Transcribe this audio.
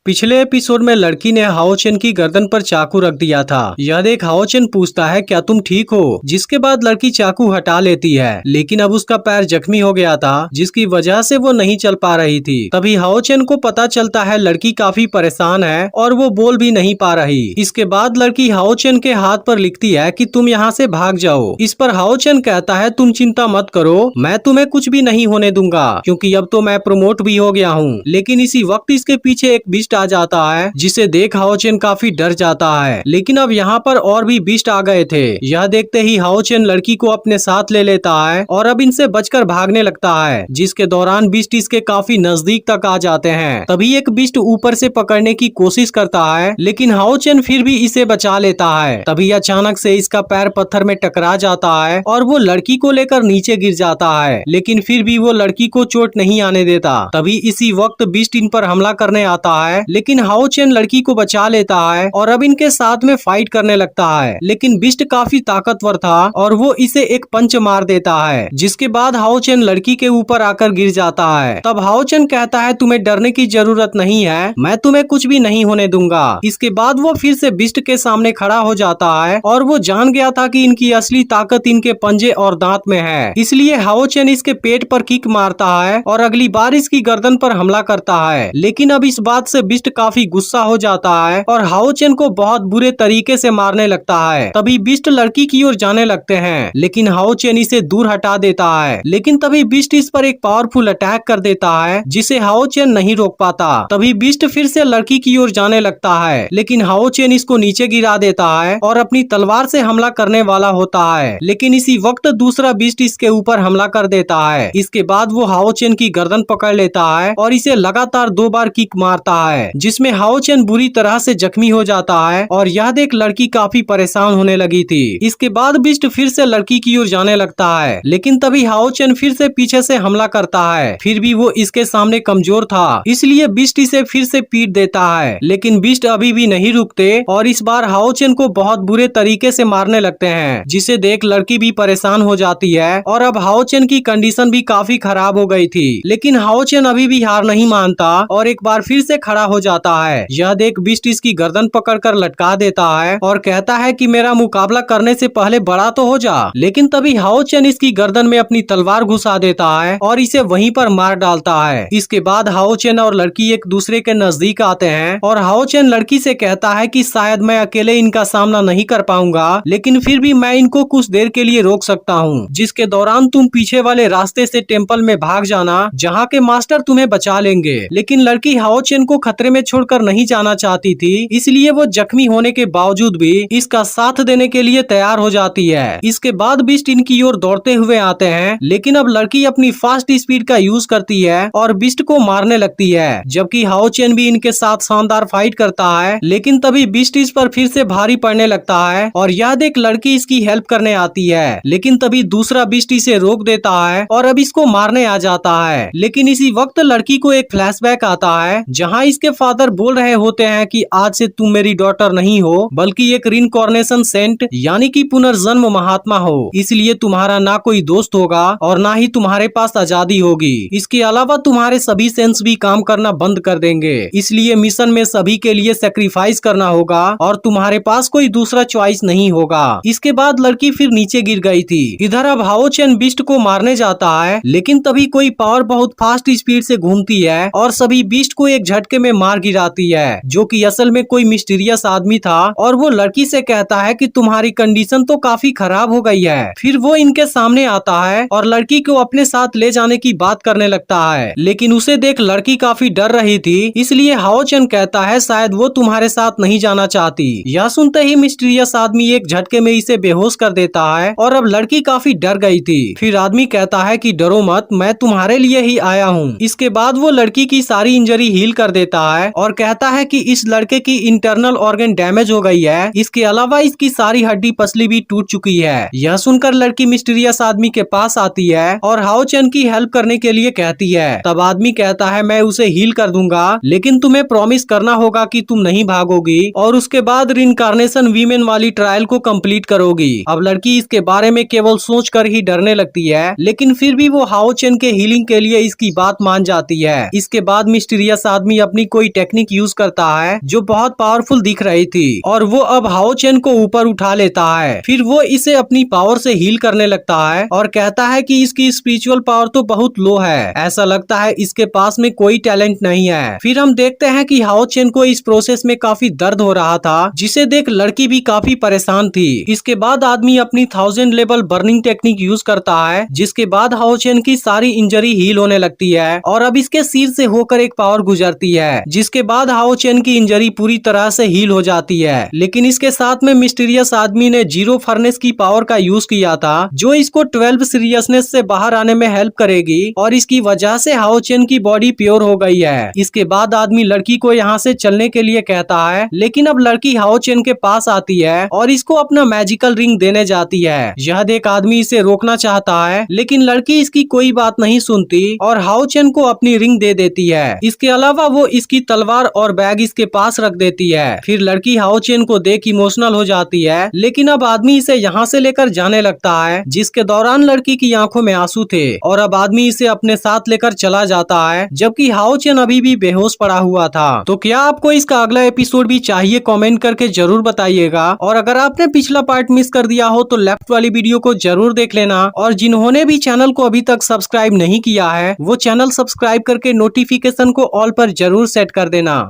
पिछले एपिसोड में लड़की ने हाओ चेन की गर्दन पर चाकू रख दिया था। यह देख हाओ चेन पूछता है क्या तुम ठीक हो, जिसके बाद लड़की चाकू हटा लेती है, लेकिन अब उसका पैर जख्मी हो गया था जिसकी वजह से वो नहीं चल पा रही थी। तभी हाओ चेन को पता चलता है लड़की काफी परेशान है और वो बोल भी नहीं पा रही। इसके बाद लड़की हाओ चेन के हाथ पर लिखती है कि तुम यहाँ से भाग जाओ। इस पर हाओ चेन कहता है तुम चिंता मत करो, मैं तुम्हें कुछ भी नहीं होने दूंगा क्योंकि अब तो मैं प्रमोट भी हो गया हूँ। लेकिन इसी वक्त इसके पीछे एक बीस्ट आ जाता है जिसे देख हाओ चेन काफी डर जाता है। लेकिन अब यहाँ पर और भी बीस्ट आ गए थे। यह देखते ही हाओ चेन लड़की को अपने साथ ले लेता है और अब इनसे बचकर भागने लगता है, जिसके दौरान बीस्ट इसके काफी नजदीक तक आ जाते हैं। तभी एक बीस्ट ऊपर से पकड़ने की कोशिश करता है, लेकिन हाओ चेन फिर भी इसे बचा लेता है। तभी अचानक से इसका पैर पत्थर में टकरा जाता है और वो लड़की को लेकर नीचे गिर जाता है, लेकिन फिर भी वो लड़की को चोट नहीं आने देता। तभी इसी वक्त बीस्ट इन पर हमला करने आता है, लेकिन हाओ चेन लड़की को बचा लेता है और अब इनके साथ में फाइट करने लगता है। लेकिन बीस्ट काफी ताकतवर था और वो इसे एक पंच मार देता है, जिसके बाद हाओ चेन लड़की के ऊपर आकर गिर जाता है। तब हाओ चेन कहता है तुम्हें डरने की जरूरत नहीं है, मैं तुम्हें कुछ भी नहीं होने दूंगा। इसके बाद वो फिर से बीस्ट के सामने खड़ा हो जाता है और वो जान गया था कि इनकी असली ताकत इनके पंजे और दांत में है। इसलिए हाओ चेन इसके पेट पर किक मारता है और अगली बार इसकी गर्दन पर हमला करता है। लेकिन अब इस बात से बीस्ट काफी गुस्सा हो जाता है और हाओ चेन को बहुत बुरे तरीके से मारने लगता है। तभी बीस्ट लड़की की ओर जाने लगते हैं, लेकिन हाओ चेन इसे दूर हटा देता है। लेकिन तभी बीस्ट इस पर एक पावरफुल अटैक कर देता है जिसे हाओ चेन नहीं रोक पाता। तभी बीस्ट फिर से लड़की की ओर जाने लगता है, लेकिन हाओ चेन इसको नीचे गिरा देता है और अपनी तलवार से हमला करने वाला होता है। लेकिन इसी वक्त दूसरा बीस्ट इसके ऊपर हमला कर देता है। इसके बाद वो हाओ चेन की गर्दन पकड़ लेता है और इसे लगातार 2 बार किक मारता है, जिसमें हाओ चेन बुरी तरह से जख्मी हो जाता है और यह देख लड़की काफी परेशान होने लगी थी। इसके बाद बीस्ट फिर से लड़की की ओर जाने लगता है, लेकिन तभी हाओ चेन फिर से पीछे से हमला करता है। फिर भी वो इसके सामने कमजोर था, इसलिए बीस्ट इसे फिर से पीट देता है। लेकिन बीस्ट अभी भी नहीं रुकते और इस बार हाओ चेन को बहुत बुरे तरीके से मारने लगते हैं, जिसे देख लड़की भी परेशान हो जाती है और अब हाओ चेन की कंडीशन भी काफी खराब हो गई थी। लेकिन हाओ चेन अभी भी हार नहीं मानता और एक बार फिर से खड़ा हो जाता है। यह देख बीस्ट इसकी गर्दन पकड़कर लटका देता है और कहता है कि मेरा मुकाबला करने से पहले बड़ा तो हो जा। लेकिन तभी हाओ चेन इसकी गर्दन में अपनी तलवार घुसा देता है और इसे वहीं पर मार डालता है। इसके बाद हाओ चेन और लड़की एक दूसरे के नजदीक आते हैं और हाओ चेन लड़की से कहता है कि शायद मैं अकेले इनका सामना नहीं कर पाऊंगा, लेकिन फिर भी मैं इनको कुछ देर के लिए रोक सकता हूँ, जिसके दौरान तुम पीछे वाले रास्ते से टेम्पल में भाग जाना, जहाँ के मास्टर तुम्हें बचा लेंगे। लेकिन लड़की हाओ चेन को खतरे में छोड़कर नहीं जाना चाहती थी, इसलिए वो जख्मी होने के बावजूद भी इसका साथ देने के लिए तैयार हो जाती है। इसके बाद बीस्ट इनकी ओर दौड़ते हुए आते हैं, लेकिन अब लड़की अपनी फास्ट स्पीड का यूज करती है और बीस्ट को मारने लगती है, जबकि हाओ चेन भी इनके साथ शानदार फाइट करता है। लेकिन तभी बीस्ट इस पर फिर से भारी पड़ने लगता है और यह देख लड़की इसकी हेल्प करने आती है। लेकिन तभी दूसरा बीस्ट इसे रोक देता है और अब इसको मारने आ जाता है। लेकिन इसी वक्त लड़की को एक फ्लैशबैक आता है, जहाँ इसके फादर बोल रहे होते हैं कि आज से तुम मेरी डॉटर नहीं हो, बल्कि एक रिइंकार्नेशन सेंट यानी कि पुनर्जन्म महात्मा हो। इसलिए तुम्हारा ना कोई दोस्त होगा और ना ही तुम्हारे पास आजादी होगी। इसके अलावा तुम्हारे सभी सेंस भी काम करना बंद कर देंगे। इसलिए मिशन में सभी के लिए सेक्रीफाइस करना होगा और तुम्हारे पास कोई दूसरा चॉइस नहीं होगा। इसके बाद लड़की फिर नीचे गिर गई थी। इधर अब हाओ चेन बीस्ट को मारने जाता है, लेकिन तभी कोई पावर बहुत फास्ट स्पीड से घूमती है और सभी बीस्ट को एक झटके में मार गिराती है, जो कि असल में कोई मिस्टीरियस आदमी था। और वो लड़की से कहता है कि तुम्हारी कंडीशन तो काफी खराब हो गई है। फिर वो इनके सामने आता है और लड़की को अपने साथ ले जाने की बात करने लगता है, लेकिन उसे देख लड़की काफी डर रही थी, इसलिए हाओ चेन कहता है शायद वो तुम्हारे साथ नहीं जाना चाहती। यह सुनते ही मिस्टीरियस आदमी एक झटके में इसे बेहोश कर देता है और अब लड़की काफी डर गई थी। फिर आदमी कहता है कि डरो मत, मैं तुम्हारे लिए ही आया हूँ। इसके बाद वो लड़की की सारी इंजरी हील कर देता है और कहता है कि इस लड़के की इंटरनल ऑर्गन डैमेज हो गई है, इसके अलावा इसकी सारी हड्डी पसली भी टूट चुकी है। यह सुनकर लड़की मिस्टीरियस आदमी के पास आती है और हाओ चेन की हेल्प करने के लिए कहती है। तब आदमी कहता है मैं उसे हील कर दूंगा, लेकिन तुम्हें प्रॉमिस करना होगा कि तुम नहीं भागोगी और उसके बाद रिइंकार्नेशन वीमेन वाली ट्रायल को कंप्लीट करोगी। अब लड़की इसके बारे में केवल सोचकर ही डरने लगती है, लेकिन फिर भी वो हाओ चेन के हीलिंग के लिए इसकी बात मान जाती है। इसके बाद मिस्टीरियस आदमी अपनी कोई टेक्निक यूज करता है जो बहुत पावरफुल दिख रही थी और वो अब हाओ चेन को ऊपर उठा लेता है। फिर वो इसे अपनी पावर से हील करने लगता है और कहता है कि इसकी स्पिरिचुअल पावर तो बहुत लो है, ऐसा लगता है इसके पास में कोई टैलेंट नहीं है। फिर हम देखते हैं कि हाओ चेन को इस प्रोसेस में काफी दर्द हो रहा था, जिसे देख लड़की भी काफी परेशान थी। इसके बाद आदमी अपनी 1000 लेवल बर्निंग टेक्निक यूज करता है, जिसके बाद हाओ चेन की सारी इंजरी हील होने लगती है और अब इसके सिर से होकर एक पावर गुजरती है, जिसके बाद हाओ चेन की इंजरी पूरी तरह से हील हो जाती है। लेकिन इसके साथ में मिस्टीरियस आदमी ने जीरो फर्नेस की पावर का यूज किया था, जो इसको 12 सीरियसनेस से बाहर आने में हेल्प करेगी और इसकी वजह से हाओ चेन की बॉडी प्योर हो गई है। इसके बाद आदमी लड़की को यहाँ से चलने के लिए कहता है, लेकिन अब लड़की हाओ चेन के पास आती है और इसको अपना मैजिकल रिंग देने जाती है। यह देख आदमी इसे रोकना चाहता है, लेकिन लड़की इसकी कोई बात नहीं सुनती और हाओ चेन को अपनी रिंग दे देती है। इसके अलावा वो इसकी तलवार और बैग इसके पास रख देती है। फिर लड़की हाओ चेन को देख इमोशनल हो जाती है, लेकिन अब आदमी इसे यहाँ से लेकर जाने लगता है, जिसके दौरान लड़की की आंखों में आंसू थे और अब आदमी इसे अपने साथ लेकर चला जाता है, जबकि हाओ चेन अभी भी बेहोश पड़ा हुआ था। तो क्या आपको इसका अगला एपिसोड भी चाहिए? कमेंट करके जरूर बताइएगा। और अगर आपने पिछला पार्ट मिस कर दिया हो तो लेफ्ट वाली वीडियो को जरूर देख लेना, और जिन्होंने भी चैनल को अभी तक सब्सक्राइब नहीं किया है वो चैनल सब्सक्राइब करके नोटिफिकेशन को ऑल पर जरूर सेट कर देना।